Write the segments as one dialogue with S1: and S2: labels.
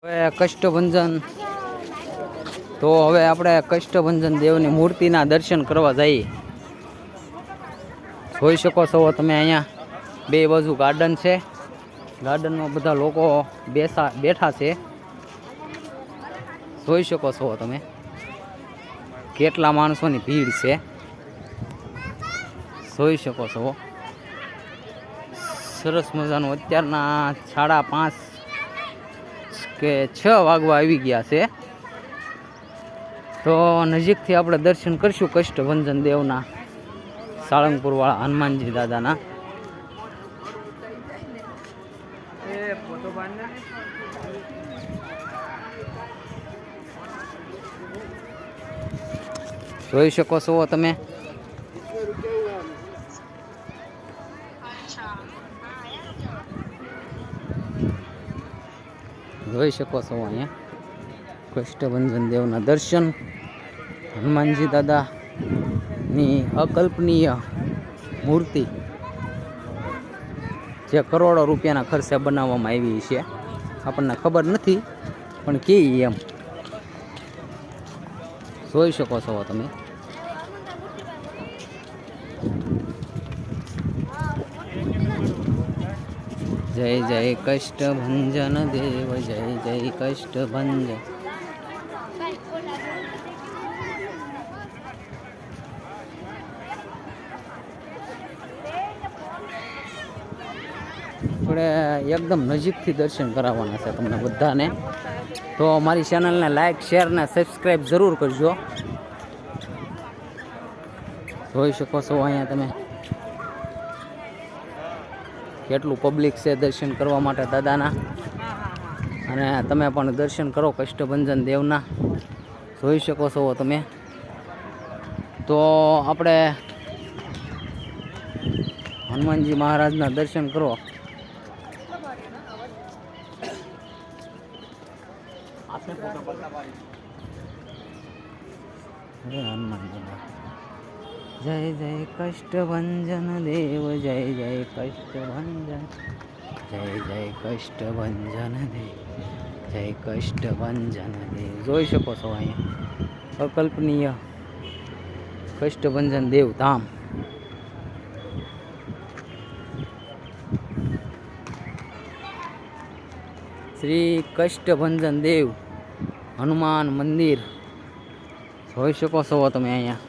S1: હવે કષ્ટભંજન તો હવે આપણે કષ્ટભંજન દેવની મૂર્તિના દર્શન કરવા જઈએ. જોઈ શકો છો તમે અહીંયા બે બાજુ ગાર્ડન છે. ગાર્ડનમાં બધા લોકો બેઠા છે. જોઈ શકો છો તમે કેટલા માણસોની ભીડ છે. જોઈ શકો છો સરસ મજાનું અત્યારના 5:30 કે 6 વાગવા આવી ગયા છે. તો નજીકથી આપણે દર્શન કરીશું કષ્ટભંજન દેવના, સાળંગપુર વાળા હનુમાનજી દાદાના. જોઈ શકો છો તમે જોઈ શકો છો અહીંયા કષ્ટભંજન દેવના દર્શન. હનુમાનજી દાદાની અકલ્પનીય મૂર્તિ જે કરોડો રૂપિયાના ખર્ચે બનાવવામાં આવી છે. આપણને ખબર નથી પણ કે એમ જોઈ શકો છો તમે. જય જય કષ્ટભંજન દેવ, જય જય કષ્ટભંજન. આપણે એકદમ નજીકથી દર્શન કરાવવાના છે તમને બધાને. તો મારી ચેનલને લાઈક, શેર ને સબસ્ક્રાઈબ જરૂર કરજો. જોઈ શકો છો અહીંયા તમે કેટલું પબ્લિક છે દર્શન કરવા માટે દાદાના. અને તમે પણ દર્શન કરો કષ્ટભંજન દેવના. જોઈ શકો છો તમે. તો આપણે હનુમાનજી મહારાજના દર્શન કરો. હનુમાન દાદા જય જય કષ્ટભંજન દેવ, જય જય કષ્ટભંજન, જય જય કષ્ટભંજન દેવ, જય કષ્ટભંજન દેવ. જોઈ શકો છો અહીંયા અકલ્પનીય કષ્ટભંજન દેવ ધામ. શ્રી કષ્ટભંજન દેવ હનુમાન મંદિર. જોઈ શકો છો તમે અહીંયા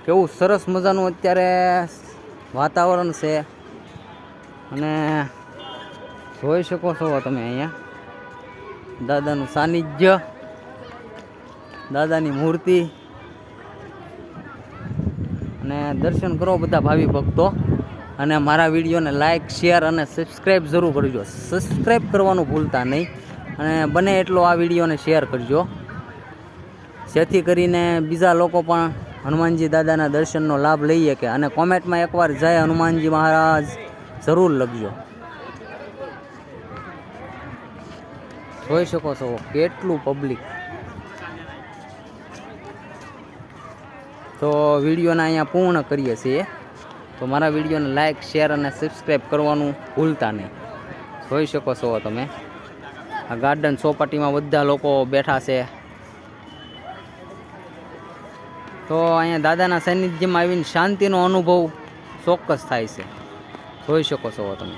S1: કેવું સરસ મજાનું અત્યારે વાતાવરણ છે. અને જોઈ શકો છો તમે અહીંયા દાદાનું સાનિધ્ય, દાદાની મૂર્તિ. અને દર્શન કરો બધા ભાવિ ભક્તો. અને મારા વિડીયોને લાઈક, શેર અને સબસ્ક્રાઈબ જરૂર કરજો. સબસ્ક્રાઈબ કરવાનું ભૂલતા નહીં. અને બને એટલો આ વિડીયોને શેર કરજો જેથી કરીને બીજા લોકો પણ હનુમાનજી દાદાના દર્શનનો લાભ લઈ શકે. અને કોમેન્ટમાં એકવાર જય હનુમાનજી મહારાજ જરૂર લખજો. જોઈ શકો છો કેટલું પબ્લિક. તો વિડીયોને અહીંયા પૂર્ણ કરીએ છીએ. તો મારા વિડીયોને લાઈક, શેર અને સબસ્ક્રાઈબ કરવાનું ભૂલતા નહીં. જોઈ શકો છો તમે આ ગાર્ડન ચોપાટીમાં બધા લોકો બેઠા છે. તો અહીંયા દાદાના સાનિધ્યમાં આવીને શાંતિનો અનુભવ ચોક્કસ થાય છે. જોઈ શકો છો તમે.